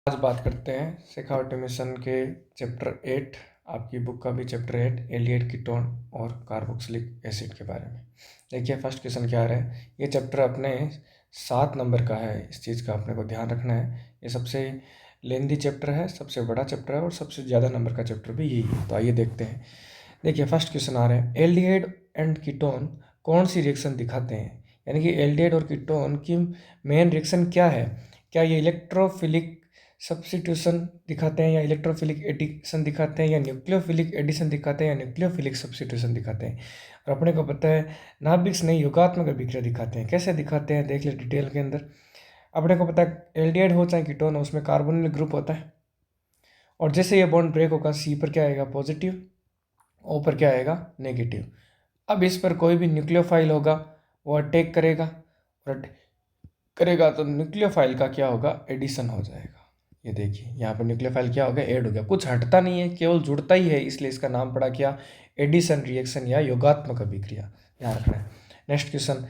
आज बात करते हैं शेखावत मिशन के चैप्टर 8, आपकी बुक का भी चैप्टर 8, एल्डिहाइड कीटोन और कार्बोक्सिलिक एसिड के बारे में। देखिए फर्स्ट क्वेश्चन क्या आ रहा है। ये चैप्टर अपने 7 नंबर का है, इस चीज़ का अपने को ध्यान रखना है। ये सबसे लेंदी चैप्टर है, सबसे बड़ा चैप्टर है और सबसे ज़्यादा नंबर का चैप्टर भी यही है। तो आइए देखते हैं। देखिए फर्स्ट क्वेश्चन आ रहा है, एल्डिहाइड एंड कीटोन कौन सी रिएक्शन दिखाते हैं, यानी कि एल्डिहाइड और कीटोन की मेन रिएक्शन क्या है। क्या ये इलेक्ट्रोफिलिक सब्स्टिट्यूशन दिखाते हैं या इलेक्ट्रोफिलिक एडिशन दिखाते हैं या न्यूक्लियोफिलिक एडिशन दिखाते हैं या न्यूक्लियोफिलिक सब्स्टिट्यूशन दिखाते हैं। और अपने को पता है नाभिक नहीं योगात्मक अभिक्रिया दिखाते हैं। कैसे दिखाते हैं देख ले डिटेल के अंदर। अपने को पता है एल्डिहाइड हो चाहे कीटोन हो, उसमें कार्बोनिल ग्रुप होता है और जैसे ये बॉन्ड ब्रेक होगा सी पर क्या आएगा पॉजिटिव, ओ पर क्या आएगा नेगेटिव। अब इस पर कोई भी न्यूक्लियोफाइल होगा वो अटैक करेगा और करेगा तो न्यूक्लियोफाइल का क्या होगा एडिशन हो जाएगा। ये देखिए यहाँ पर न्यूक्लियोफाइल क्या हो गया ऐड हो गया, कुछ हटता नहीं है केवल जुड़ता ही है, इसलिए इसका नाम पड़ा क्या एडिशन रिएक्शन या योगात्मक अभिक्रिया। ध्यान रखना है। नेक्स्ट क्वेश्चन,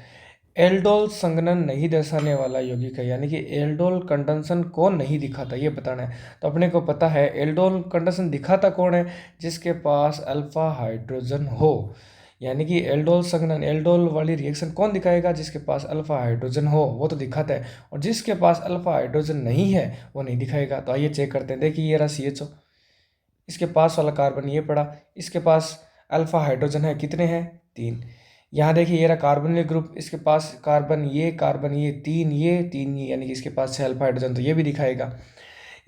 एल्डोल संघनन नहीं दर्शाने वाला यौगिक है, यानी कि एल्डोल कंडंसन कौन नहीं दिखाता ये बताना है। तो अपने को पता है एल्डोल कंडंसन दिखाता कौन है, जिसके पास अल्फा हाइड्रोजन हो, यानी कि एल्डोल संघनन एल्डोल वाली रिएक्शन कौन दिखाएगा, जिसके पास अल्फा हाइड्रोजन हो वो तो दिखाता है, और जिसके पास अल्फा हाइड्रोजन नहीं है वो नहीं दिखाएगा। तो आइए चेक करते हैं। देखिए ये रहा CHO, इसके पास वाला कार्बन ये पड़ा, इसके पास अल्फा हाइड्रोजन है, कितने हैं 3। यहाँ देखिए ये रहा कार्बोनिल ग्रुप, इसके पास कार्बन ये 3 ये, यानी कि इसके पास 6 अल्फा हाइड्रोजन, तो ये भी दिखाएगा।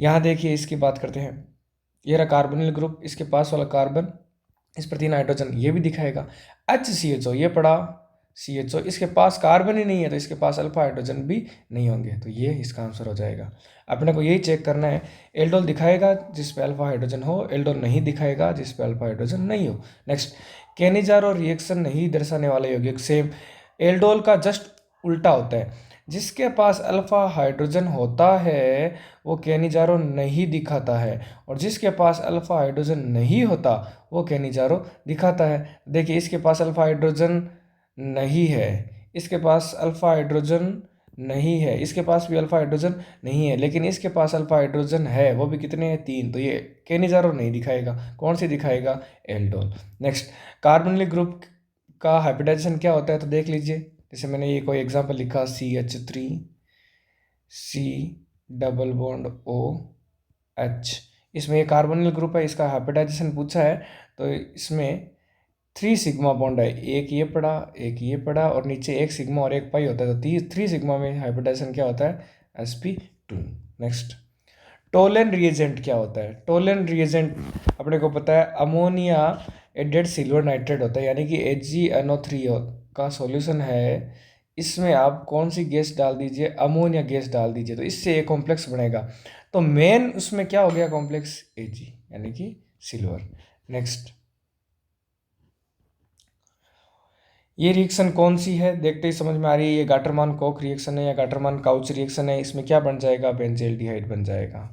यहाँ देखिए इसकी बात करते हैं, ये रहा कार्बोनिल ग्रुप, इसके पास वाला कार्बन, इस पर 3 हाइड्रोजन, ये भी दिखाएगा। HCHO ये पड़ा CHO, इसके पास कार्बन ही नहीं है तो इसके पास अल्फा हाइड्रोजन भी नहीं होंगे, तो ये इसका आंसर हो जाएगा। अपने को यही चेक करना है, एल्डोल दिखाएगा जिस पे अल्फा हाइड्रोजन हो, एल्डोल नहीं दिखाएगा जिस पे अल्फा हाइड्रोजन नहीं हो। नेक्स्ट, केनिजारो रिएक्शन नहीं दर्शाने वाला यौगिक, सेम एल्डोल का जस्ट उल्टा होता है, जिसके पास अल्फा हाइड्रोजन होता है वो केनिजारो नहीं दिखाता है, और जिसके पास अल्फा हाइड्रोजन नहीं होता वो केनिजारो दिखाता है। देखिए इसके पास अल्फा हाइड्रोजन नहीं है, इसके पास अल्फा हाइड्रोजन नहीं है, इसके पास भी अल्फा हाइड्रोजन नहीं है, लेकिन इसके पास अल्फा हाइड्रोजन है, वो भी कितने हैं 3, तो ये केनिजारो नहीं दिखाएगा, कौन सी दिखाएगा एल्डोल। नेक्स्ट, कार्बोनिल ग्रुप का हाइब्रिडाइजेशन क्या होता है तो देख लीजिए। जैसे मैंने ये कोई एग्जांपल लिखा CH3 C double bond OH, इसमें ये कार्बोनिल ग्रुप है, इसका हाइब्रिडाइजेशन पूछा है तो इसमें 3 सिग्मा बॉन्ड है, एक ये पड़ा एक ये पड़ा और नीचे एक सिग्मा और एक पाई होता है, तो 3 सिग्मा में हाइब्रिडाइजेशन क्या होता है sp2। नेक्स्ट, टोलेन रिएजेंट क्या होता है। टोलेन रिएजेंट अपने को पता है अमोनिया एडेड सिल्वर नाइट्रेट होता है, यानी कि HgNO3 का सॉल्यूशन है, इसमें आप कौन सी गैस डाल दीजिए अमोनिया गैस डाल दीजिए तो इससे एक कॉम्प्लेक्स बनेगा, तो मेन उसमें क्या हो गया कॉम्प्लेक्स Ag यानी कि सिल्वर। नेक्स्ट, ये रिएक्शन कौन सी है देखते ही समझ में आ रही है, ये गाटरमान कोक रिएक्शन है या गाटरमान काउच रिएक्शन है, इसमें क्या बन जाएगा बेंजेल्डिहाइड बन जाएगा।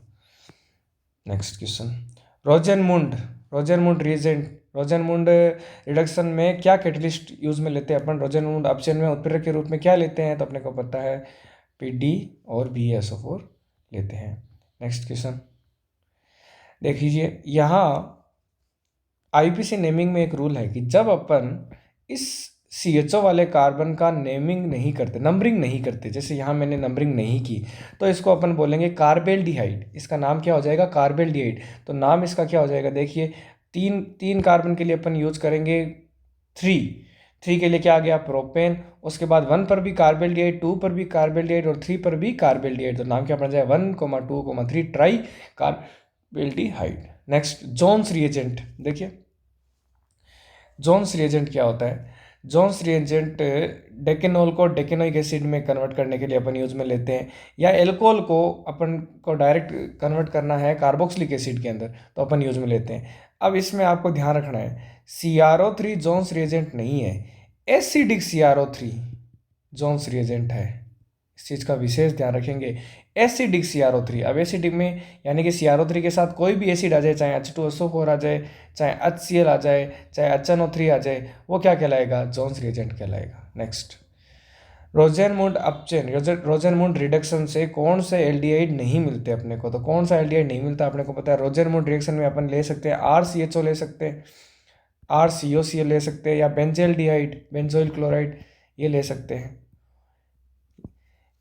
नेक्स्ट क्वेश्चन, रोजेनमुंड रोजेनमुंड रिएजेंट, रोजेनमुंड रिडक्शन में क्या कैटलिस्ट यूज में लेते हैं अपन, रोजेनमुंड अपचयन में उत्प्रेरक के रूप में क्या लेते हैं तो अपने को पता है PD और BaSO4 लेते हैं। नेक्स्ट क्वेश्चन देख लीजिए, यहाँ IPC नेमिंग में एक रूल है कि जब अपन इस CHO वाले कार्बन का नेमिंग नहीं करते, नंबरिंग नहीं करते, जैसे यहाँ मैंने नंबरिंग नहीं की तो इसको अपन बोलेंगे कार्बेल्डिहाइड, इसका नाम क्या हो जाएगा कार्बेल्डिहाइड। तो नाम इसका क्या हो जाएगा देखिए, तीन कार्बन के लिए अपन यूज करेंगे 3 के लिए क्या आ गया प्रोपेन, उसके बाद 1 पर भी कार्बेल्डिहाइड, 2 पर भी कार्बेल्डिहाइड और 3 पर भी कार्बेल्डिहाइड, तो नाम क्या बन जाए 1,2,3 tri carbaldehyde. Next, Jones reagent, देखिए जोन्स रिएजेंट क्या होता है। जोन्स रिएजेंट डेकेनॉल को डेकेनोइक एसिड में कन्वर्ट करने के लिए अपन यूज में लेते हैं, या एल्कोहल को अपन को डायरेक्ट कन्वर्ट करना है कार्बोक्सिलिक एसिड के अंदर तो अपन यूज में लेते हैं। अब इसमें आपको ध्यान रखना है CrO3 जोन्स रिएजेंट नहीं है, एसिडिक CrO3 जोन्स रिएजेंट है, इस चीज़ का विशेष ध्यान रखेंगे। एसिडिक CrO3, अब एसिडिक में यानी कि CrO3 के साथ कोई भी एसिड आ जाए, चाहे H2SO4 आ जाए, चाहे HCl आ जाए, चाहे HNO3 आ जाए, वो क्या कहलाएगा जोन्स रिएजेंट कहलाएगा। नेक्स्ट, रोजेनमुंड अपचेन रोजेनमुंड रिडक्शन से कौन से एल्डिहाइड नहीं मिलते अपने को, तो कौन सा एल्डिहाइड नहीं मिलता अपने को पता है। रोजेनमुंड रिएक्शन में अपन ले सकते हैं RCHO ले सकते हैं, RCOCl ले सकते हैं, या बेंजेल्डिहाइड बेंजोइल क्लोराइड ये ले सकते हैं,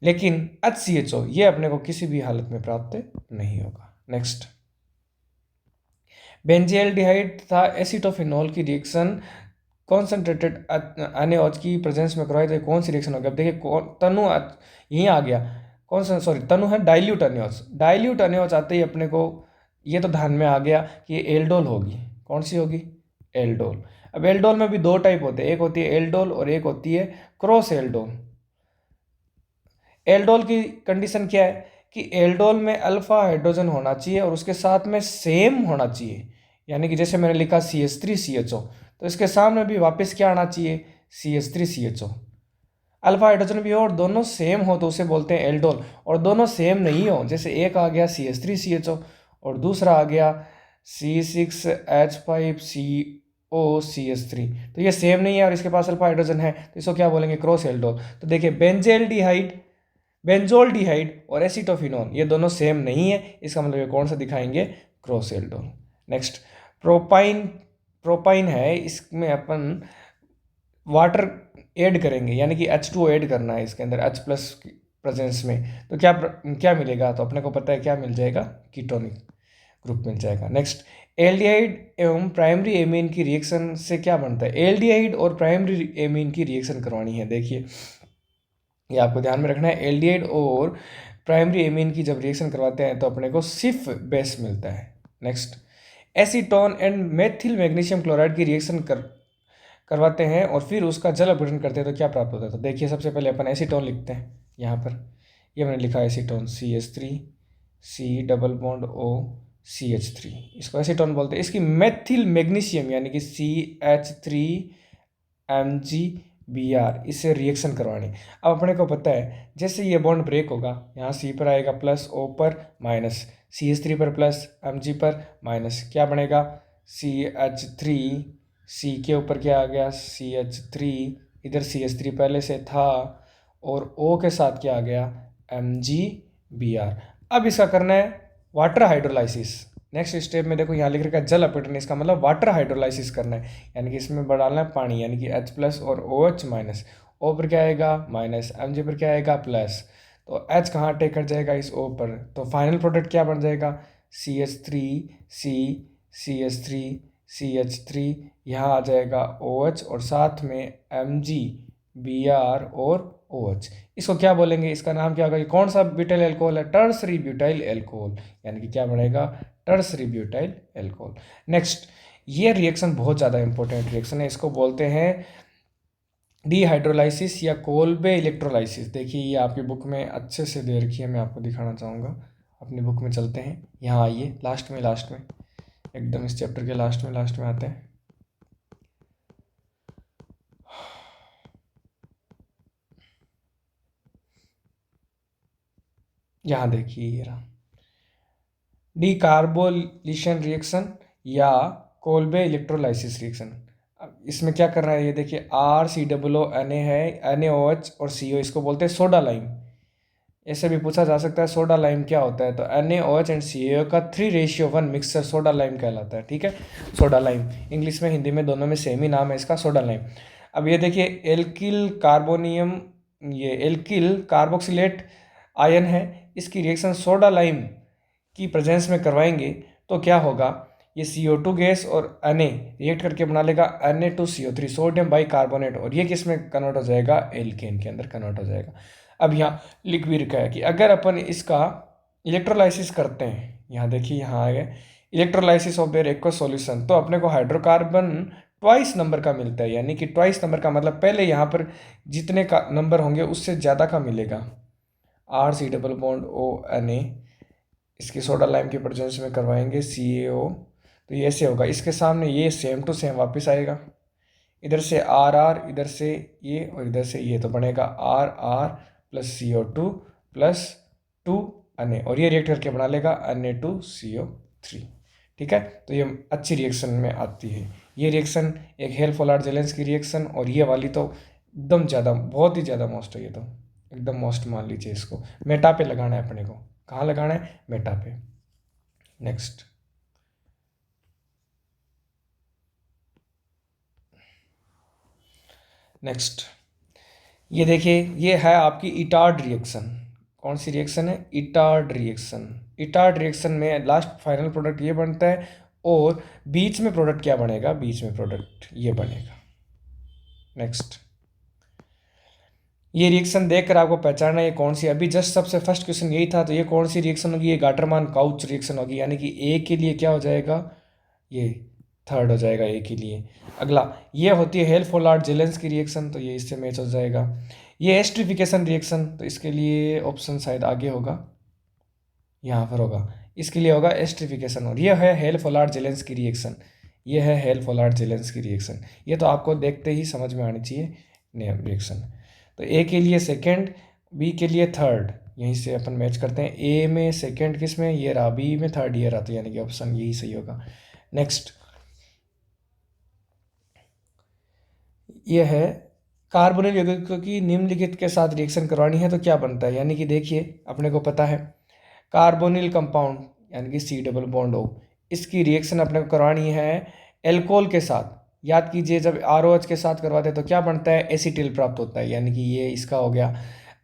लेकिन HCHO ये अपने को किसी भी हालत में प्राप्त नहीं होगा। नेक्स्ट, बेंजेल्डिहाइड तथा एसिटोफिनॉल की रिएक्शन कॉन्सेंट्रेटेड NaOH की प्रेजेंस में करवाई तो कौन सी रिएक्शन होगी। अब देखिए तनु यहीं आ गया, कौन सा, सॉरी तनु है डाइल्यूट NaOH। डाइल्यूट NaOH आते ही अपने को ये तो ध्यान में आ गया कि ये एल्डोल होगी। कौन सी होगी, एल्डोल। अब एल्डोल में भी दो टाइप होते हैं, एक होती है एल्डोल और एक होती है क्रॉस एल्डोल। एल्डोल की कंडीशन क्या है कि एल्डोल में अल्फा हाइड्रोजन होना चाहिए और उसके साथ में सेम होना चाहिए, यानी कि जैसे मैंने लिखा CH3CHO, तो इसके सामने भी वापस क्या आना चाहिए, CH3CHO। अल्फा हाइड्रोजन भी हो और दोनों सेम हो तो उसे बोलते हैं एल्डोल, और दोनों सेम नहीं हो, जैसे एक आ गया CH3CHO और दूसरा आ गया C6H5COCH3, तो ये सेम नहीं है और इसके पास अल्फा हाइड्रोजन है, तो इसको क्या बोलेंगे, क्रॉस एल्डोल। तो देखिए बेंजोल्डिहाइड और एसिटोफिनोन ये दोनों सेम नहीं है, इसका मतलब ये कौन सा दिखाएंगे, क्रॉस एल्डोल। नेक्स्ट, प्रोपाइन है, इसमें अपन वाटर ऐड करेंगे, यानी कि H2O ऐड करना है इसके अंदर H प्लस प्रेजेंस में, तो क्या मिलेगा, तो अपने को पता है क्या मिल जाएगा, कीटोनिक ग्रुप मिल जाएगा। नेक्स्ट, एल्डिहाइड एवं प्राइमरी एमीन की रिएक्शन से क्या बनता है। एल्डिहाइड और प्राइमरी एमीन की रिएक्शन करवानी है, देखिए ये आपको ध्यान में रखना है। एल्डिहाइड और प्राइमरी एमीन की जब रिएक्शन करवाते हैं तो अपने को सिर्फ बेस मिलता है। Next, acetone and methyl magnesium chloride की रिएक्शन करवाते हैं और फिर उसका जल अपघटन करते हैं तो क्या प्राप्त होता है। तो देखिए सबसे पहले अपन एसीटोन लिखते हैं, यहाँ पर ये मैंने लिखा acetone CH3 C double bond O CH3, इसको एसीटोन बोलते हैं। इसकी मेथिल मैग्नीशियम यानी कि CH3MgBr इससे रिएक्शन करवानी। अब अपने को पता है जैसे ये बॉन्ड ब्रेक होगा, यहाँ C पर आएगा प्लस, O पर माइनस, CH3 पर प्लस, Mg पर माइनस, क्या बनेगा CH3, C के ऊपर क्या आ गया CH3, इधर CH3 पहले से था और O के साथ क्या आ गया MgBr। अब इसका करना है वाटर हाइड्रोलाइसिस। नेक्स्ट स्टेप में देखो यहाँ लिख रखा है जल अपघटन, इसका मतलब वाटर हाइड्रोलाइसिस करना है, यानी कि इसमें डालना है पानी, यानी कि H प्लस और OH माइनस। O पर क्या आएगा माइनस, Mg पर क्या आएगा प्लस, तो H कहाँ अटैक कर जाएगा इस O पर, तो फाइनल प्रोडक्ट क्या बन जाएगा CH3 यहाँ आ जाएगा OH और साथ में MgBr और OH। इसको क्या बोलेंगे, इसका नाम क्या होगा, ये कौन सा ब्यूटाइल एल्कोहल है, टर्सरी ब्यूटाइल एल्कोहल, यानी कि क्या बनेगा टर्सरी ब्यूटाइल एल्कोहल। नेक्स्ट, ये रिएक्शन बहुत ज़्यादा इंपॉर्टेंट रिएक्शन है, इसको बोलते हैं डिहाइड्रोलाइसिस या कोल्बे इलेक्ट्रोलाइसिस। देखिए ये आपकी बुक में अच्छे से दे रखी है, मैं आपको दिखाना चाहूँगा। अपनी बुक में चलते हैं, यहाँ आइए लास्ट में एकदम इस चैप्टर के लास्ट में आते हैं। यहाँ देखिए ये रहा डीकार्बोलिशन रिएक्शन या कोल्बे इलेक्ट्रोलाइसिस रिएक्शन। अब इसमें क्या करना है, ये देखिए RCOO Na है, NaOH और CO, इसको बोलते हैं सोडा लाइम। ऐसे भी पूछा जा सकता है सोडा लाइम क्या होता है, तो NaOH एंड CO का 3:1 मिक्सचर सोडा लाइम कहलाता है। ठीक है, सोडा लाइम इंग्लिश में हिंदी में दोनों में सेम ही नाम है इसका, सोडा लाइम। अब ये देखिए एल्किल कार्बोक्सिलेट आयन है, इसकी रिएक्शन सोडा लाइम की प्रेजेंस में करवाएंगे तो क्या होगा, ये CO2 गैस और Na रिएक्ट करके बना लेगा Na2CO3 सोडियम बाइकार्बोनेट, और ये किस में कन्वर्ट हो जाएगा, एल्केन के अंदर कन्वर्ट हो जाएगा। अब यहाँ लिख भी रखा है कि अगर अपन इसका इलेक्ट्रोलाइसिस करते हैं, यहाँ देखिए यहाँ आ गया electrolysis of their aqueous solution, तो अपने को हाइड्रोकार्बन ट्वाइस नंबर का मिलता है, यानी कि ट्वाइस नंबर का मतलब पहले यहाँ पर जितने का नंबर होंगे उससे ज़्यादा का मिलेगा। RC डबल बॉन्ड ONA इसकी सोडा लाइम की प्रेजेंस में करवाएंगे CaO, तो ये ऐसे होगा, इसके सामने ये सेम टू सेम वापस आएगा, इधर से RR, इधर से ये और इधर से ये, तो बनेगा RR plus CO2 plus 2 Na, और ये रिएक्ट करके बना लेगा Na2CO3। ठीक है, तो ये अच्छी रिएक्शन में आती है। ये रिएक्शन एक हेल्फोलार्ड जेलेंस की रिएक्शन, और ये वाली तो एकदम ज़्यादा, बहुत ही ज़्यादा मोस्ट है ये तो, एकदम मोस्ट मान लीजिए इसको। मेटा पे लगाना है अपने को, कहाँ लगाना है, मेटा पे। नेक्स्ट, नेक्स्ट ये देखिए, ये है आपकी इटार्ड रिएक्शन। कौन सी रिएक्शन है, इटार्ड रिएक्शन। इटार्ड रिएक्शन में लास्ट फाइनल प्रोडक्ट ये बनता है, और बीच में प्रोडक्ट क्या बनेगा, बीच में प्रोडक्ट ये बनेगा। नेक्स्ट, ये रिएक्शन देखकर आपको पहचानना है ये कौन सी, अभी जस्ट सबसे फर्स्ट क्वेश्चन यही था, तो ये कौन सी रिएक्शन होगी, ये गाटरमान काउच रिएक्शन होगी, यानी कि ए के लिए क्या हो जाएगा, ये थर्ड हो जाएगा ए के लिए। अगला, ये होती है हेल-फोलार्ड जेलेंस की रिएक्शन, तो ये इससे मैच हो जाएगा। ये एस्ट्रिफिकेशन रिएक्शन, तो इसके लिए ऑप्शन शायद आगे होगा, यहाँ पर होगा, इसके लिए होगा एस्ट्रिफिकेशन। और ये है हेल-फोलार्ड जेलेंस की रिएक्शन, ये है हेल-फोलार्ड जेलेंस की रिएक्शन। ये तो आपको देखते ही समझ में आनी चाहिए नेम रिएक्शन। तो ए के लिए सेकेंड, बी के लिए थर्ड, यहीं से अपन मैच करते हैं। ए में सेकेंड किस में, ये रहा, बी में थर्ड ये रहा, तो यानी कि ऑप्शन यही सही होगा। नेक्स्ट, ये है कार्बोनिल यौगिकों की निम्नलिखित के साथ रिएक्शन करवानी है तो क्या बनता है, यानी कि देखिए अपने को पता है कार्बोनिल कंपाउंड यानी कि सी डबल बॉन्ड ओ, इसकी रिएक्शन अपने को करवानी है एल्कोहल के साथ। याद कीजिए जब ROH के साथ करवाते हैं तो क्या बनता है, एसिटिल प्राप्त होता है, यानी कि ये इसका हो गया।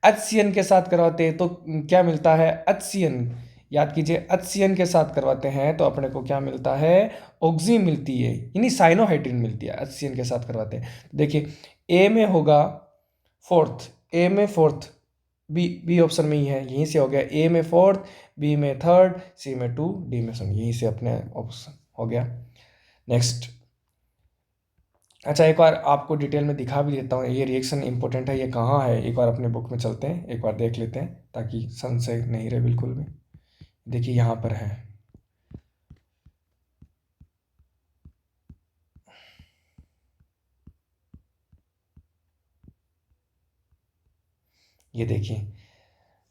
HCN के साथ करवाते हैं तो क्या मिलता है, HCN। याद कीजिए HCN के साथ करवाते हैं तो अपने को क्या मिलता है, ऑक्सी मिलती है, यानी साइनोहाइड्रिन मिलती है, HCN के साथ करवाते हैं। देखिए ए में होगा फोर्थ, ए में फोर्थ, बी ऑप्शन में ही है, यहीं से हो गया, ए में फोर्थ, बी में थर्ड, सी में टू, डी में सन, यहीं से अपने ऑप्शन हो गया। नेक्स्ट, अच्छा एक बार आपको डिटेल में दिखा भी देता हूँ, ये रिएक्शन इंपॉर्टेंट है, ये कहाँ है, एक बार अपने बुक में चलते हैं, एक बार देख लेते हैं ताकि संशय नहीं रहे बिल्कुल भी। देखिए यहाँ पर है, ये देखिए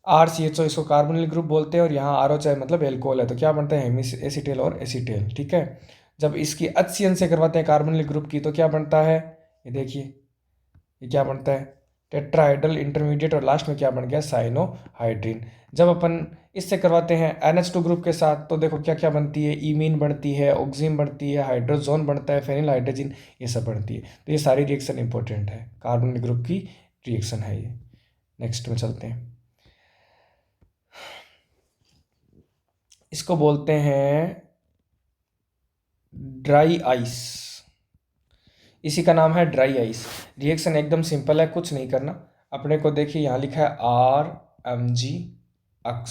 RCHO, इसको कार्बोनिल ग्रुप बोलते हैं, और यहाँ ROH मतलब एल्कोहल है, तो क्या बनता है, हेमिस एसिटेल और एसिटेल, ठीक है। जब इसकी HCN से करवाते हैं कार्बोनिल ग्रुप की तो क्या बनता है, ये देखिए ये क्या बनता है, टेट्राहाइड्रल इंटरमीडिएट, और लास्ट में क्या बन गया, साइनोहाइड्रिन। जब अपन इससे करवाते हैं NH2 ग्रुप के साथ तो देखो क्या क्या बनती है, इमीन बनती है, ऑक्सीन बनती है, हाइड्रोजोन बनता है, फेनिल हाइड्रोजन, ये सब बनती है। तो ये सारी रिएक्शन इंपॉर्टेंट है, कार्बोनिल ग्रुप की रिएक्शन है ये। नेक्स्ट में चलते हैं, इसको बोलते हैं ड्राई आइस, इसी का नाम है ड्राई आइस। रिएक्शन एकदम सिंपल है, कुछ नहीं करना, अपने को देखिए यहाँ लिखा है RMgX,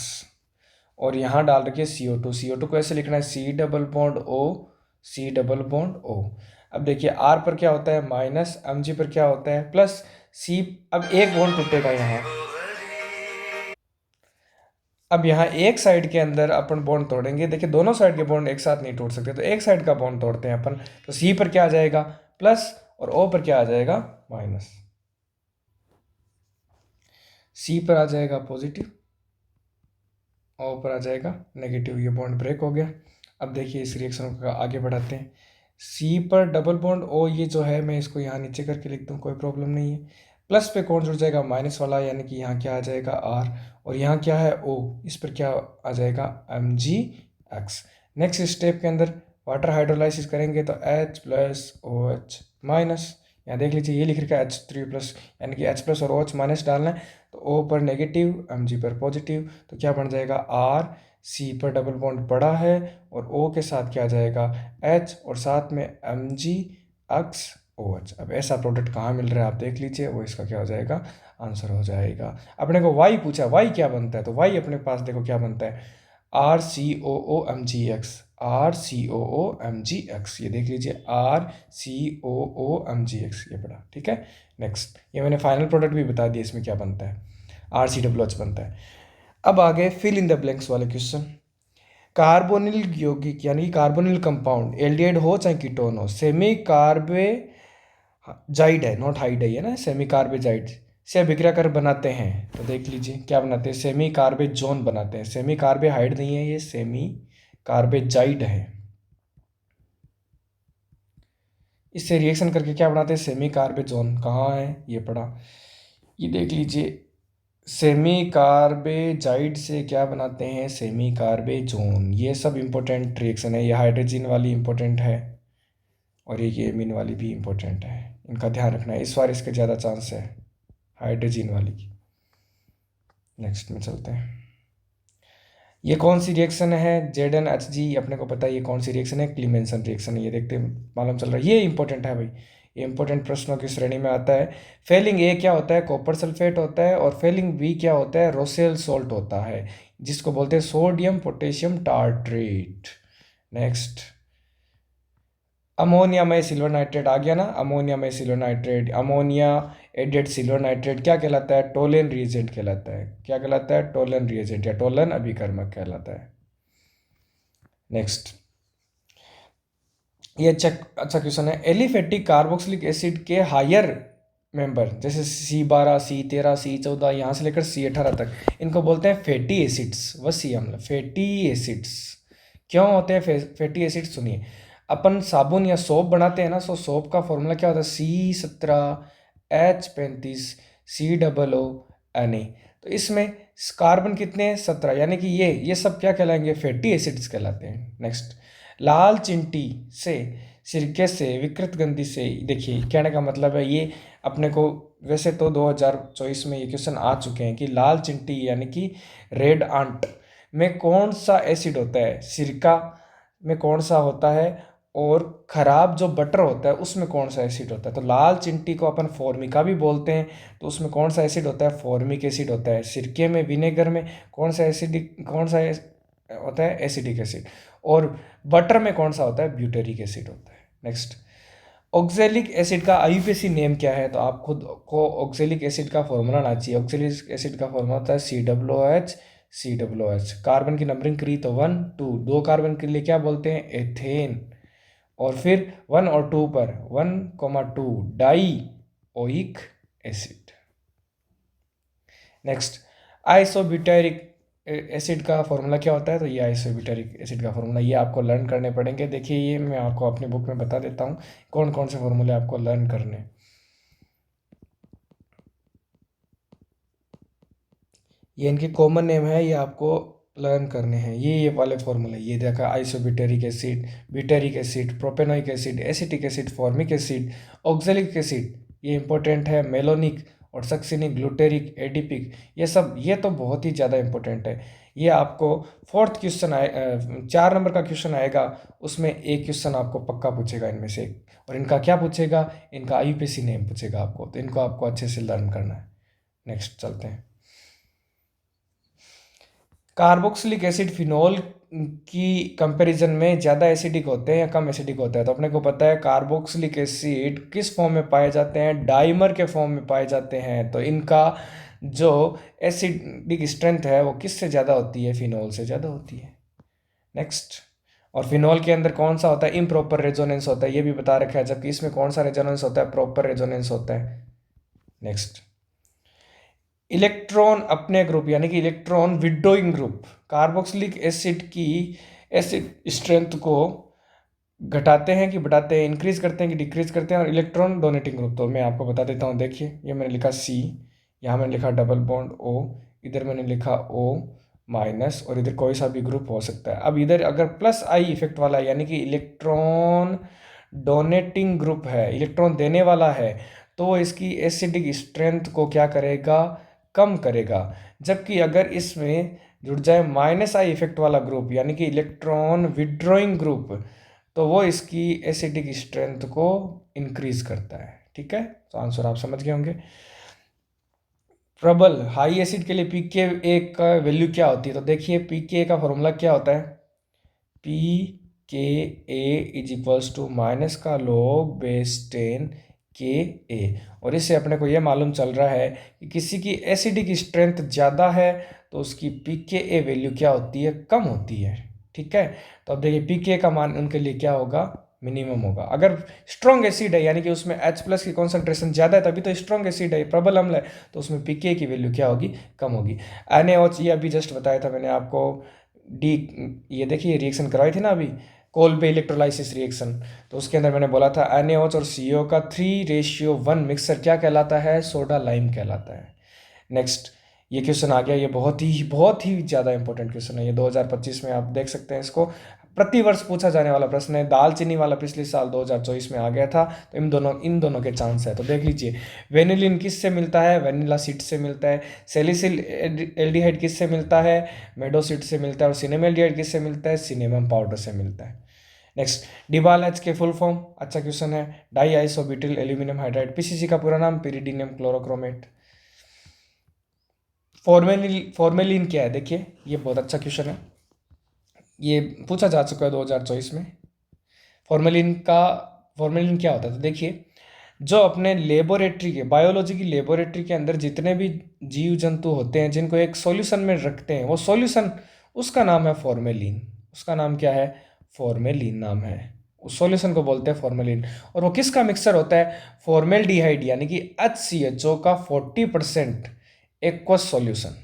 और यहाँ डाल रखिए CO2। CO2 को ऐसे लिखना है C double bond O, C double bond O। अब देखिए R पर क्या होता है माइनस, Mg पर क्या होता है प्लस, C, अब एक बॉन्ड टूटेगा यहाँ, अब यहाँ एक साइड के अंदर अपन बॉन्ड तोड़ेंगे, देखिए दोनों साइड के बॉन्ड एक साथ नहीं टूट सकते, तो एक साइड का बॉन्ड तोड़ते हैं अपन, तो सी पर क्या आ जाएगा प्लस, और ओ पर क्या आ जाएगा माइनस, सी पर आ जाएगा पॉजिटिव, ओ पर आ जाएगा नेगेटिव, ये बॉन्ड ब्रेक हो गया। अब देखिए इस रिएक्शन को आगे बढ़ाते हैं, सी पर डबल बॉन्ड ओ, ये जो है मैं इसको यहाँ नीचे करके लिख दूँ, कोई प्रॉब्लम नहीं है। प्लस पे कौन जुड़ जाएगा, माइनस वाला, यानी कि यहाँ क्या आ जाएगा आर, और यहाँ क्या है ओ, इस पर क्या आ जाएगा MgX। नेक्स्ट स्टेप के अंदर वाटर हाइड्रोलाइसिस करेंगे तो H प्लस OH माइनस, यहाँ देख लीजिए ये लिख रखा है H3 प्लस, यानी कि H प्लस और OH माइनस डालना है, तो O पर नेगेटिव, Mg पर पॉजिटिव, तो क्या बन जाएगा R, C पर डबल बॉन्ड पड़ा है, और O के साथ क्या आ जाएगा H, और साथ में MgX OH। अब ऐसा प्रोडक्ट कहाँ मिल रहा है आप देख लीजिए, वो इसका क्या हो जाएगा, आंसर हो जाएगा। अपने को Y पूछा, Y क्या बनता है, तो Y अपने पास देखो क्या बनता है, RCOOMgX, RCOOMgX, ये देख लीजिए RCOOMgX, ये पड़ा, ठीक है। नेक्स्ट, ये मैंने फाइनल प्रोडक्ट भी बता दिया इसमें क्या बनता है, RCOOH बनता है। अब आगे फिल इन द ब्लैंक्स वाले क्वेश्चन। कार्बोनिल यौगिक यानी कार्बोनिल कंपाउंड एल्डिहाइड हो चाहे कीटोन हो, सेमी कार्बेजाइड है, नॉट हाइड है ना, सेमी कार्बेजाइड से अभिक्रिया कर बनाते हैं, तो देख लीजिए क्या बनाते हैं, सेमी कार्बेजोन बनाते हैं, सेमी कार्बेहाइड नहीं है, ये सेमी कार्बेजाइड है। इससे रिएक्शन करके क्या बनाते हैं, सेमी कार्बेजोन। कहाँ है ये पढ़ा, ये देख लीजिए, सेमी कार्बेजाइड से क्या बनाते हैं, सेमी कार्बेजोन। ये सब इंपॉर्टेंट रिएक्शन है, ये हाइड्रोजन वाली इंपॉर्टेंट है और ये एमीन वाली भी इंपॉर्टेंट है, इनका ध्यान रखना है। इस बार इसके ज़्यादा चांस है हाइड्रोजन वाली की। नेक्स्ट में चलते हैं, ये कौन सी रिएक्शन है, ZnHg, अपने को पता है ये कौन सी रिएक्शन है, क्लीमेंसन रिएक्शन है। ये देखते हैं, मालूम चल रहा है, ये इंपॉर्टेंट है भाई, ये इंपॉर्टेंट प्रश्नों की श्रेणी में आता है। फेलिंग ए क्या होता है, कॉपर सल्फेट होता है, और फेलिंग बी क्या होता है, रोसेल सोल्ट होता है, जिसको बोलते हैं sodium potassium tartrate. Next, ammonia में सिल्वर नाइट्रेट आ गया ना, अमोनिया में silver nitrate, ammonia added silver nitrate क्या कहलाता है, टोलेन रिएजेंट कहलाता है। क्या कहलाता है, टोलेन रिएजेंट या टोलन अभिकर्मक कहलाता है। नेक्स्ट, ये अच्छा क्वेश्चन है, एलिफेटिक कार्बोक्सिलिक एसिड के हायर मेंबर जैसे C12, C13, C14, यहाँ से लेकर C18 तक, इनको बोलते हैं फैटी एसिड्स, वसी अम्ल, फैटी एसिड्स। क्यों होते हैं फैटी एसिड्स, सुनिए, अपन साबुन या सोप बनाते हैं ना, सो सोप का फॉर्मूला क्या होता है, C17H35 COO Na। तो इसमें कार्बन कितने हैं, 17, यानी कि ये सब क्या कहलाएंगे, फैटी एसिड्स कहलाते हैं। नेक्स्ट, लाल चिंटी से, सिरके से, विकृत गंधी से, देखिए कहने का मतलब है, ये अपने को वैसे तो 2024 में ये क्वेश्चन आ चुके हैं कि लाल चिंटी यानी कि रेड आंट में कौन सा एसिड होता है, सिरका में कौन सा होता है, और खराब जो बटर होता है उसमें कौन सा एसिड होता है। तो लाल चिंटी को अपन फॉर्मिका भी बोलते हैं, तो उसमें कौन सा एसिड होता है, फॉर्मिक एसिड होता है। सिरके में, विनेगर में कौन सा होता है, एसिडिक एसिड। और बटर में कौन सा होता है, ब्यूटेरिक एसिड होता है। नेक्स्ट, ऑक्जेलिक एसिड का आईयूपीएसी नेम क्या है, तो आप खुद को ऑक्जेलिक एसिड का फॉर्मूला आना चाहिए। ऑक्जेलिक एसिड का फॉर्मूला होता है COOH। कार्बन की नंबरिंग करी तो 1 2, 2 कार्बन के लिए क्या बोलते हैं, एथेन, और फिर 1 और 2 पर 1,2 dioic acid. Next, isobutyric acid का फॉर्मूला क्या होता है, तो ये आइसोब्यूटारिक एसिड का फॉर्मूला, ये आपको लर्न करने पड़ेंगे। देखिए ये मैं आपको अपनी बुक में बता देता हूँ कौन कौन से फॉर्मूले आपको लर्न करने। ये इनके कॉमन नेम है, ये आपको लर्न करने हैं, ये वाले फॉर्मूले। ये देखा, isobutyric acid, butyric acid, propanoic acid, acetic acid, formic acid, oxalic acid, ये इंपॉर्टेंट है, मेलोनिक और सक्सिनिक, ग्लूटेरिक, एडिपिक, ये सब, ये तो बहुत ही ज़्यादा इंपॉर्टेंट है। ये आपको 4th क्वेश्चन 4 नंबर का क्वेश्चन आएगा, उसमें एक क्वेश्चन आपको पक्का पूछेगा इनमें से, और इनका क्या पूछेगा, इनका आईयूपीएसी नेम पूछेगा आपको, तो इनको आपको अच्छे से लर्न करना है। नेक्स्ट चलते हैं, कार्बोक्सिलिक एसिड फिनोल की कंपैरिजन में ज़्यादा एसिडिक होते हैं या कम एसिडिक होता है, तो अपने को पता है कार्बोक्सिलिक एसिड किस फॉर्म में पाए जाते हैं, डाइमर के फॉर्म में पाए जाते हैं। तो इनका जो एसिडिक स्ट्रेंथ है वो किससे ज़्यादा होती है, फिनोल से ज़्यादा होती है। नेक्स्ट, और फिनोल के अंदर कौन सा होता है, इम्प्रॉपर रेजोनेंस होता है, ये भी बता रखा है, जबकि इसमें कौन सा रेजोनेंस होता है, प्रॉपर रेजोनेंस होता है। नेक्स्ट, इलेक्ट्रॉन अपने ग्रुप यानी कि electron withdrawing group carboxylic acid की एसिड स्ट्रेंथ को घटाते हैं कि बढ़ाते हैं, इंक्रीज करते हैं कि डिक्रीज करते हैं। और इलेक्ट्रॉन डोनेटिंग ग्रुप, तो मैं आपको बता देता हूँ, देखिए ये मैंने लिखा C, यहाँ मैंने लिखा डबल बॉन्ड O, इधर मैंने लिखा O माइनस, और इधर कोई सा भी ग्रुप हो सकता है। अब इधर अगर प्लस I इफेक्ट वाला है, यानी कि इलेक्ट्रॉन डोनेटिंग ग्रुप है, इलेक्ट्रॉन देने वाला है, तो इसकी एसिडिक स्ट्रेंथ को क्या करेगा, कम करेगा। जबकि अगर इसमें जुड़ जाए माइनस आई इफेक्ट वाला ग्रुप यानी कि इलेक्ट्रॉन विड्रॉइंग ग्रुप, तो वो इसकी एसिडिक स्ट्रेंथ को इंक्रीज करता है। ठीक है, तो आंसर आप समझ गए होंगे। प्रबल हाई एसिड के लिए pKa का वैल्यू क्या होती है, तो देखिए pKa का फॉर्मूला क्या होता है, pKa is equals to minus का log बेस 10 Ka, और इससे अपने को यह मालूम चल रहा है कि किसी की एसिडिक स्ट्रेंथ ज़्यादा है तो उसकी pKa वैल्यू क्या होती है, कम होती है। ठीक है, तो अब देखिए pKa का मान उनके लिए क्या होगा, मिनिमम होगा। अगर स्ट्रॉन्ग एसिड है यानी कि उसमें H+ की कॉन्सेंट्रेशन ज़्यादा है, तभी तो स्ट्रॉन्ग एसिड है, प्रबल अम्ल है, तो उसमें pKa की वैल्यू क्या होगी, कम होगी। NaOH ये अभी जस्ट बताया था मैंने आपको, डी, ये देखिए रिएक्शन करवाई थी ना अभी, कोल्बे इलेक्ट्रोलाइसिस रिएक्शन, तो उसके अंदर मैंने बोला था NaOH और CO का 3:1 मिक्सर क्या कहलाता है, सोडा लाइम कहलाता है। नेक्स्ट ये क्वेश्चन आ गया, ये बहुत ही ज़्यादा इंपॉर्टेंट क्वेश्चन है, ये 2025 में आप देख सकते हैं इसको, प्रतिवर्ष पूछा जाने वाला प्रश्न है। दालचीनी वाला पिछले साल 2024 में आ गया था, तो इन दोनों के चांस है। तो देख लीजिए, वेनिलिन किससे मिलता है, वेनिला सीड से मिलता है। सेलिसिल एल्डिहाइड किससे मिलता है, मेडोसीड से मिलता है। और सिनेमल्डिहाइड किससे मिलता है, सिनेमम पाउडर से मिलता है। नेक्स्ट डिबाल एच के फुल फॉर्म, अच्छा क्वेश्चन है, die isobutyl aluminium hydride. PCC का पूरा नाम पिरिडीनियम क्लोरोक्रोमेट। फॉर्मेलिन क्या है, देखिए ये बहुत अच्छा क्वेश्चन है, ये पूछा जा चुका है 2024 में। फॉर्मेलिन क्या होता है, तो देखिए जो अपने लेबोरेटरी के बायोलॉजी की लेबोरेटरी के अंदर जितने भी जीव जंतु होते हैं जिनको एक सॉल्यूशन में रखते हैं, वो सॉल्यूशन उसका नाम है फॉर्मेलिन। उसका नाम क्या है, फॉर्मेलिन नाम है, उस सॉल्यूशन को बोलते हैं फॉर्मेलिन। और वो किसका मिक्सर होता है, फॉर्मेल्डिहाइड यानी कि HCHO का 40% एक्वस सॉल्यूशन।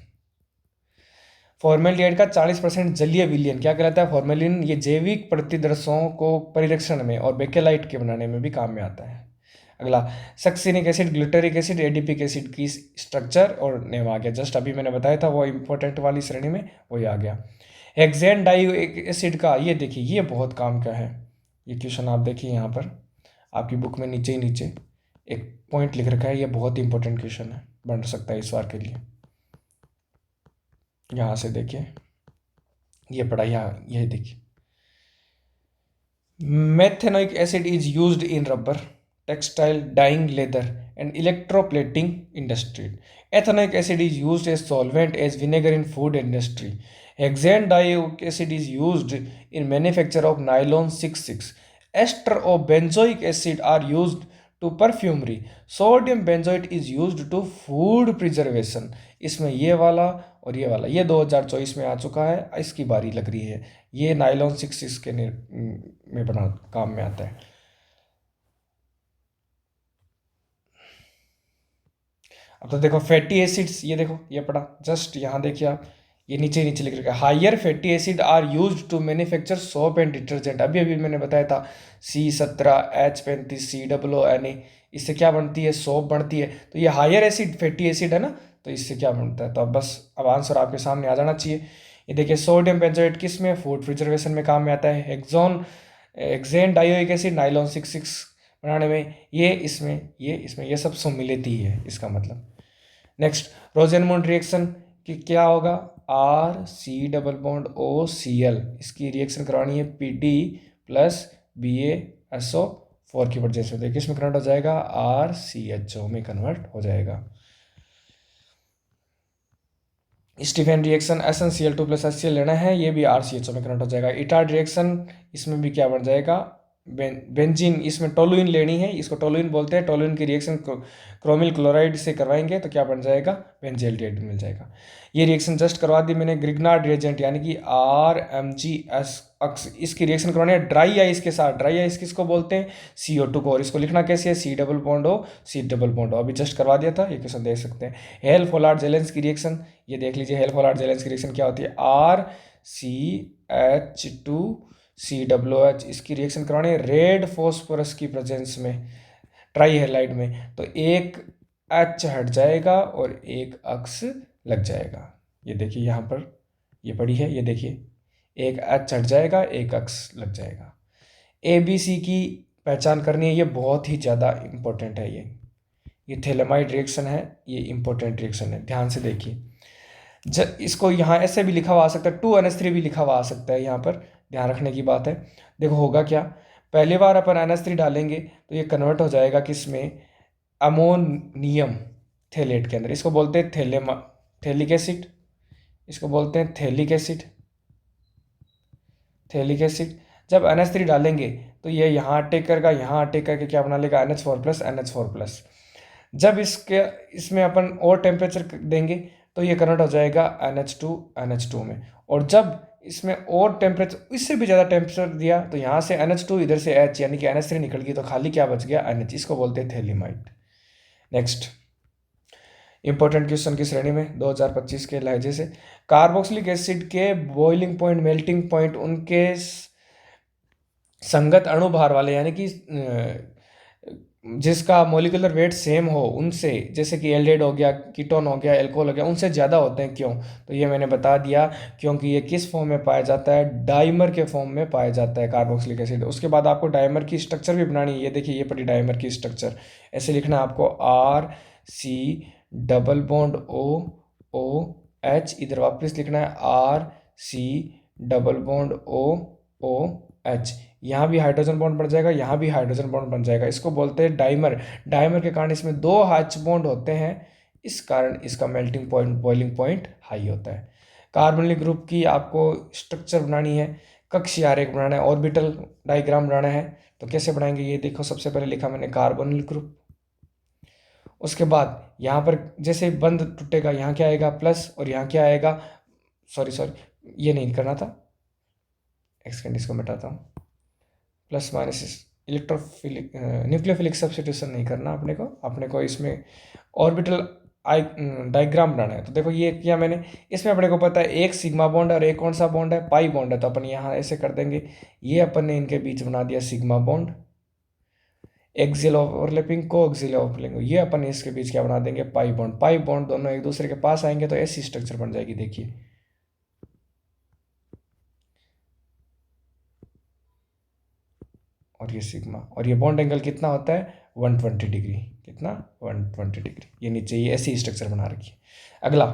फॉर्मेल्डिहाइड का 40% जलीय विलयन क्या कहलाता है, फॉर्मेलिन। ये जैविक प्रतिदर्शों को परिरक्षण में और बेकेलाइट के बनाने में भी काम में आता है। अगला succinic acid, glutaric acid, adipic acid की स्ट्रक्चर और नेम आ गया, जस्ट अभी मैंने बताया था वो इंपॉर्टेंट वाली श्रेणी में वही आ गया। हेक्सेन डाई एसिड का, ये देखिए ये बहुत काम का है, ये क्वेश्चन आप देखिए यहाँ पर आपकी बुक में नीचे ही नीचे एक पॉइंट लिख रखा है, ये बहुत इंपॉर्टेंट क्वेश्चन है, बन सकता है इस बार के लिए। यहाँ से देखिए ये पढ़ा, यहाँ यही देखिए, methanoic acid is used in rubber, textile, dyeing leather, and electroplating industry. Ethanoic acid is used as solvent as vinegar in food industry. Hexane dioic acid is used in manufacture of nylon 66. Ester of benzoic acid are used to perfumery. Sodium benzoate is used to food preservation. इसमें ये वाला और ये वाला ये 2024 में आ चुका है, इसकी बारी लग रही है। ये नाइलॉन 66 के में बना काम में आता है। अब तो देखो फैटी एसिड्स, ये देखो ये पढ़ा, जस्ट यहाँ देखिए आप, ये नीचे नीचे लिख रखा है, higher fatty acid are used to manufacture soap and detergent. अभी अभी मैंने बताया था C17H35 COO Na, इससे क्या बनती है, सोप बनती है। तो ये हायर एसिड फैटी एसिड है ना, तो इससे क्या बनता है, तो अब बस अब आंसर आपके सामने आ जाना चाहिए। ये देखिए सोडियम बेंजोएट किस में, फूड प्रिजर्वेशन में काम में आता है। हेक्सेन डाइओइक एसिड नाइलॉन 66 बनाने में, ये इसमें ये सब सम्मिलित ही है इसका मतलब। नेक्स्ट रोजेनमुंड रिएक्शन कि क्या होगा, RC≡OCl, इसकी रिएक्शन करवानी है PD + BaSO4 की वजह से, देखिए इसमें कन्वर्ट हो जाएगा RCHO में कन्वर्ट हो जाएगा। स्टीफेन रिएक्शन SnCl2 + HCl लेना है, ये भी RCHO में कन्वर्ट हो जाएगा। इटार्ड रिएक्शन, इसमें भी क्या बन जाएगा, बेंजीन, इसमें टोलुइन लेनी है, इसको टोलुइन बोलते हैं। टोलुइन की रिएक्शन क्रोमिल क्लोराइड से करवाएंगे तो क्या बन जाएगा, बेंजेल्डिहाइड मिल जाएगा। ये रिएक्शन जस्ट करवा दी मैंने, ग्रिग्नार्ड रिएजेंट यानी कि RMgS, इसकी रिएक्शन करवानी है ड्राई आइस के साथ। ड्राई आइस किसको बोलते हैं, CO2 को। और इसको लिखना कैसे है, C≡O। अभी जस्ट करवा दिया था, ये क्वेश्चन देख सकते हैं। हेल फोलार्ड जेलेंस की रिएक्शन, ये देख लीजिए, हेल फोलार्ड जेलेंस की रिएक्शन क्या होती है, RCH2COOH, इसकी रिएक्शन करवानी है रेड फॉस्फोरस की प्रेजेंस में, ट्राई हेलाइड में, तो एक H हट जाएगा और एक अक्स लग जाएगा। ये देखिए यहाँ पर ये पड़ी है, ये देखिए एक H हट जाएगा, एक अक्स लग जाएगा। ABC की पहचान करनी है, ये बहुत ही ज़्यादा इम्पोर्टेंट है। ये थैलेमाइड रिएक्शन है, ये इम्पोर्टेंट रिएक्शन है, ध्यान से देखिए। इसको यहाँ ऐसे भी लिखा हुआ आ सकता है, 2NH3 भी लिखा हुआ आ सकता है, यहाँ पर ध्यान रखने की बात है। देखो होगा क्या, पहली बार अपन NH3 डालेंगे तो ये कन्वर्ट हो जाएगा किस में, अमोनियम थैलेट के अंदर। इसको बोलते हैं थैलिक एसिड, इसको बोलते हैं थैलिक एसिड। जब NH3 डालेंगे तो ये यहाँ अटैक करेगा, यहाँ अटैक करके क्या बना लेगा, NH4+। जब इसमें अपन और टेम्परेचर देंगे तो ये कन्वर्ट हो जाएगा NH2 में। और जब इसमें और टेम्परेचर, इससे भी ज़्यादा टेम्परेचर दिया तो यहाँ से NH2, इधर से H यानी कि NH3 निकल गई, तो खाली क्या बच गया, NH। इसको बोलते हैं थैलेमाइड। नेक्स्ट इंपॉर्टेंट क्वेश्चन की श्रेणी में 2025 के लहजे से, कार्बोक्सिलिक एसिड के बॉइलिंग पॉइंट, मेल्टिंग पॉइंट, उनके संगत अणु भार वाले यानी कि जिसका मोलिकुलर वेट सेम हो उनसे, जैसे कि एल्डिहाइड हो गया, कीटोन हो गया, अल्कोहल हो गया, उनसे ज़्यादा होते हैं। क्यों? तो ये मैंने बता दिया, क्योंकि ये किस फॉर्म में पाया जाता है? डाइमर के फॉर्म में पाया जाता है कार्बोक्सिलिक एसिड। उसके बाद आपको डाइमर की स्ट्रक्चर भी बनानी है। ये देखिए, ये पड़ी डाइमर की स्ट्रक्चर। ऐसे लिखना है आपको, RC डबल बॉन्ड O इधर वापस लिखना है RC डबल बॉन्ड OH। यहाँ भी हाइड्रोजन बॉन्ड बन जाएगा, यहाँ भी हाइड्रोजन बॉन्ड बन जाएगा। इसको बोलते हैं डाइमर। डाइमर के कारण इसमें 2 H बॉन्ड होते हैं, इस कारण इसका melting point, boiling point high होता है। कार्बोनिल ग्रुप की आपको स्ट्रक्चर बनानी है, कक्ष आरेख बनाना है, ऑर्बिटल डायग्राम बनाना है। तो कैसे बनाएंगे ये देखो, सबसे पहले लिखा मैंने कार्बोनिल ग्रुप। उसके बाद यहाँ पर जैसे बंध टूटेगा, यहाँ क्या आएगा? प्लस, और यहाँ क्या आएगा? सॉरी, ये नहीं करना था, एक्सटेंड इसको मिटाता हूँ। Plus minus electrophilic nucleophilic substitution नहीं करना अपने को इसमें ऑर्बिटल डायग्राम बनाना है। तो देखो ये किया मैंने, इसमें अपने को पता है एक सिग्मा बॉन्ड और एक कौन सा बॉन्ड है? पाई बॉन्ड है। तो अपन यहाँ ऐसे कर देंगे, ये अपन ने इनके बीच बना दिया सिग्मा बॉन्ड। एक्सियल ओवरलैपिंग, को एक्सियल ओवरलैपिंग, ये अपन इसके बीच क्या बना देंगे? Pi bond. पाई बॉन्ड दोनों एक दूसरे के पास आएंगे तो ऐसी स्ट्रक्चर बन जाएगी, देखिए। और ये सिग्मा, और ये बॉन्ड एंगल कितना होता है? 120 डिग्री। कितना? 120 डिग्री। ये नीचे ये ऐसी स्ट्रक्चर बना रखी है। अगला,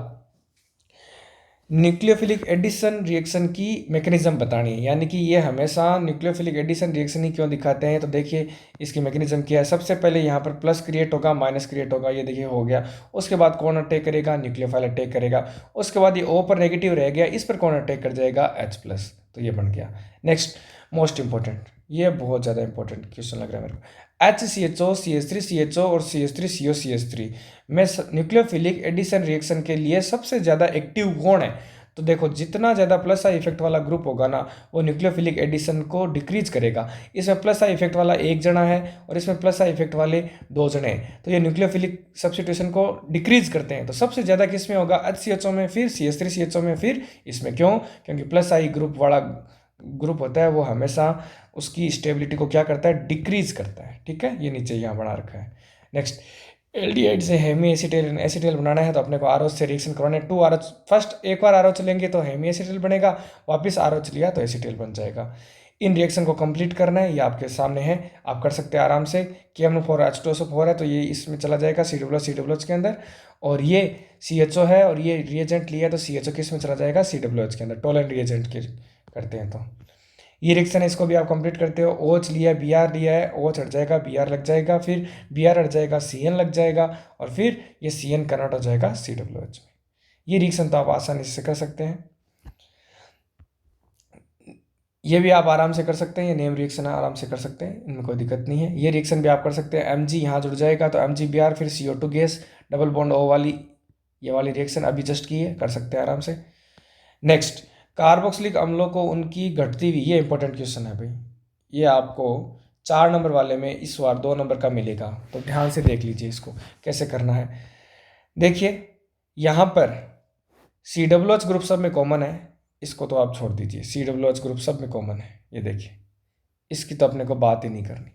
न्यूक्लियोफिलिक एडिशन रिएक्शन की मैकेनिज्म बतानी है, यानी कि ये हमेशा न्यूक्लियोफिलिक एडिशन रिएक्शन ही क्यों दिखाते हैं। तो देखिए इसकी मैकेनिज्म क्या है। सबसे पहले यहाँ पर प्लस क्रिएट होगा, माइनस क्रिएट होगा, ये देखिए हो गया। उसके बाद कौन अटैक करेगा? न्यूक्लियोफाइल अटैक करेगा। उसके बाद ये O पर नेगेटिव रह गया, इस पर कौन अटैक कर जाएगा? H+। तो ये बन गया। नेक्स्ट, मोस्ट इंपॉर्टेंट, ये बहुत ज़्यादा इंपॉर्टेंट क्वेश्चन लग रहा है मेरे को। HCHO, CH3CHO और CH3CO, CH3 में न्यूक्लियोफिलिक एडिशन रिएक्शन के लिए सबसे ज़्यादा एक्टिव कौन है? तो देखो, जितना ज़्यादा प्लस आई इफेक्ट वाला ग्रुप होगा ना, वो न्यूक्लियोफिलिक एडिशन को डिक्रीज करेगा। इसमें प्लस आई इफेक्ट वाला एक जना है और इसमें प्लस आई इफेक्ट वाले 2 जने हैं, तो ये न्यूक्लियोफिलिक सब्स्टिट्यूशन को डिक्रीज करते हैं। तो सबसे ज़्यादा किस में होगा? HCHO में, फिर CH3CHO में, फिर इसमें। क्यों? क्योंकि प्लस आई ग्रुप वाला ग्रुप होता है वो हमेशा उसकी स्टेबिलिटी को क्या करता है? डिक्रीज करता है। ठीक है, ये नीचे यहाँ बना रखा है। नेक्स्ट, एल्डिहाइड से हेमी एसिटाइल एसिटाइल बनाना है, तो अपने को आरओच से रिएक्शन करवाना है। 2 आरओच, फर्स्ट एक बार आरओच लेंगे तो हेमी एसिटाइल बनेगा, वापस आरओच लिया तो एसिटाइल बन जाएगा। इन रिएक्शन को कंप्लीट करना है, ये आपके सामने है, आप कर सकते हैं आराम से। KMnO4H2SO4 है तो ये इसमें चला जाएगा COOH के अंदर, और ये CHO है और ये रिएजेंट लिया तो CHO किस में चला जाएगा? COOH के अंदर। टोलेंट रिएजेंट के करते हैं तो ये रिएक्शन है, इसको भी आप कंप्लीट करते हो। OH लिया है, Br लिया है, OH हट जाएगा, Br लग जाएगा, फिर Br हट जाएगा, CN लग जाएगा, और फिर ये CN कन्वर्ट हो जाएगा COOH में। ये रिएक्शन तो आप आसानी से कर सकते हैं, ये भी आप आराम से कर सकते हैं। ये नेम रिएक्शन है, आराम से कर सकते हैं, इनमें कोई दिक्कत नहीं है। ये रिएक्शन भी आप कर सकते हैं। Mg यहाँ जुड़ जाएगा तो MgBr, फिर CO2 gas, double bond O वाली, ये वाली रिएक्शन अभी जस्ट की है, कर सकते हैं आराम से। नेक्स्ट, कार्बोक्सिलिक अम्लों को उनकी घटती हुई, ये इंपॉर्टेंट क्वेश्चन है भाई, ये आपको 4 नंबर वाले में इस बार 2 नंबर का मिलेगा, तो ध्यान से देख लीजिए इसको कैसे करना है। देखिए यहाँ पर COOH ग्रुप सब में कॉमन है, इसको तो आप छोड़ दीजिए, COOH ग्रुप सब में कॉमन है, ये देखिए, इसकी तो अपने को बात ही नहीं करनी।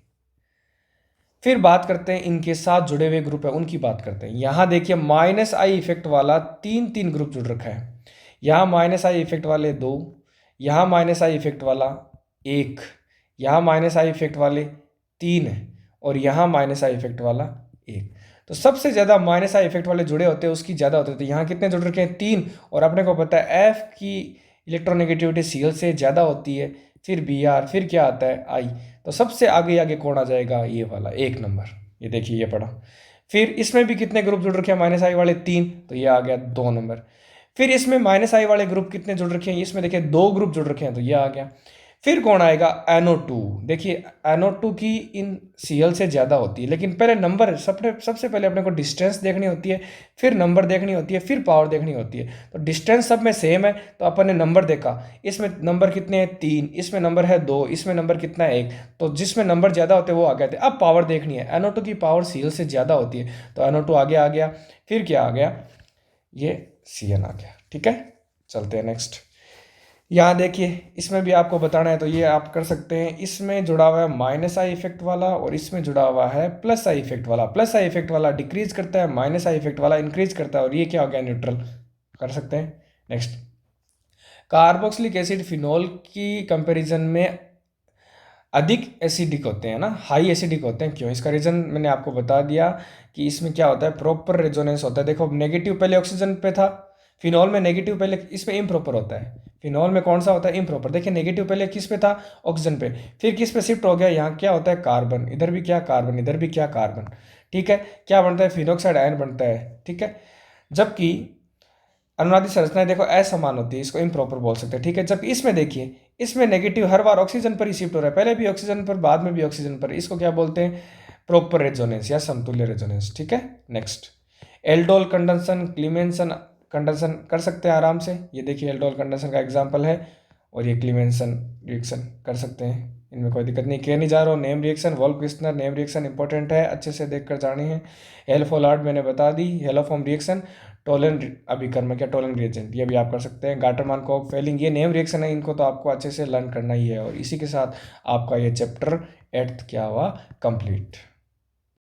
फिर बात करते हैं इनके साथ जुड़े हुए ग्रुप है उनकी बात करते हैं। यहाँ देखिए माइनस आई इफेक्ट वाला 3 ग्रुप जुड़ रखा है, यहाँ माइनस आई इफेक्ट वाले 2, यहाँ माइनस आई इफेक्ट वाला 1, यहाँ माइनस आई इफेक्ट वाले 3 और यहाँ माइनस आई इफेक्ट वाला 1। तो सबसे ज़्यादा माइनस आई इफेक्ट वाले जुड़े होते हैं उसकी ज़्यादा होते हैं। तो यहाँ कितने जुड़ रखे हैं? 3, और अपने को पता है F की इलेक्ट्रोनेगेटिविटी Cl से ज़्यादा होती है, फिर Br, फिर क्या आता है? I। तो सबसे आगे आगे कौन आ जाएगा? ये वाला 1 नंबर, ये देखिए ये पड़ा। फिर इसमें भी कितने ग्रुप जुड़ रखे हैं? माइनस आई वाले 3, तो ये आ गया 2 नंबर। फिर इसमें माइनस आई वाले ग्रुप कितने जुड़ रखे हैं? इसमें देखिए 2 ग्रुप जुड़ रखे हैं, तो ये आ गया। फिर कौन आएगा? NO2। देखिए NO2 की इन Cl से ज़्यादा होती है, लेकिन पहले नंबर, सबसे पहले अपने को डिस्टेंस देखनी होती है, फिर नंबर देखनी होती है, फिर पावर देखनी होती है। तो डिस्टेंस सब में सेम है तो अपन ने नंबर देखा, इसमें नंबर कितने हैं? 3, इसमें नंबर है 2, इसमें नंबर कितना है? 1। तो जिसमें नंबर ज़्यादा होते हैं वो आ गए थे। अब पावर देखनी है, NO2 की पावर Cl से ज़्यादा होती है, तो NO2 आगे आ गया। फिर क्या आ गया? ये CN आ गया। ठीक है, चलते हैं नेक्स्ट। यहाँ देखिए, इसमें भी आपको बताना है तो ये आप कर सकते हैं। इसमें जुड़ा हुआ है माइनस आई इफेक्ट वाला और इसमें जुड़ा हुआ है प्लस आई इफेक्ट वाला। प्लस आई इफेक्ट वाला डिक्रीज करता है, माइनस आई इफेक्ट वाला इंक्रीज करता है, और ये क्या हो गया, न्यूट्रल। कर सकते हैं। नेक्स्ट, कार्बोक्सिलिक एसिड फिनोल की कंपैरिजन में अधिक एसिडिक होते हैं ना, हाई एसिडिक होते हैं। क्यों? इसका रीज़न मैंने आपको बता दिया कि इसमें क्या होता है, प्रॉपर रेजोनेंस होता है। देखो, नेगेटिव पहले ऑक्सीजन पे था, फिनॉल में नेगेटिव पहले, इसमें इम्प्रॉपर होता है। फिनॉल में कौन सा होता है, इम्प्रॉपर। देखिए, नेगेटिव पहले किस पे था, ऑक्सीजन पे, फिर किस पे शिफ्ट हो गया, यहाँ क्या होता है, कार्बन। इधर भी क्या, कार्बन, इधर भी क्या, कार्बन। ठीक है, क्या बनता है, फिनोक्साइड आयन बनता है। ठीक है, जबकि अनुनादी संरचनाएं देखो असमान होती है, इसको इम्प्रॉपर बोल सकते हैं। ठीक है, जबकि इसमें देखिए, इसमें नेगेटिव हर बार ऑक्सीजन पर ही शिफ्ट हो रहा है, पहले भी ऑक्सीजन पर, बाद में भी ऑक्सीजन पर। इसको क्या बोलते हैं, प्रॉपर रेजोनेंस या समतुल्य रेजोनेंस। ठीक है, नेक्स्ट, एल्डोल कंडक्शन, क्लीमेंसन कंडक्शन कर सकते हैं आराम से। ये देखिए, एल्डोल कंडक्शन का एग्जाम्पल है, और ये क्लीमेंसन रिएक्शन कर सकते हैं, इनमें कोई दिक्कत नहीं। कह नहीं जा रहा हूँ, name reaction, Wolff Kishner name reaction important है, अच्छे से देख कर जानी है। हेलोफोलार्ड मैंने बता दी, हेलोफॉर्म रिएक्शन, टोलन अभिकर्मक या टोलन रिएजेंट, ये भी आप कर सकते हैं। गाटरमान कॉक फेलिंग, ये नेम रिएक्शन है, इनको तो आपको अच्छे से लर्न करना ही है। और इसी के साथ आपका ये चैप्टर 8th क्या हुआ, कंप्लीट।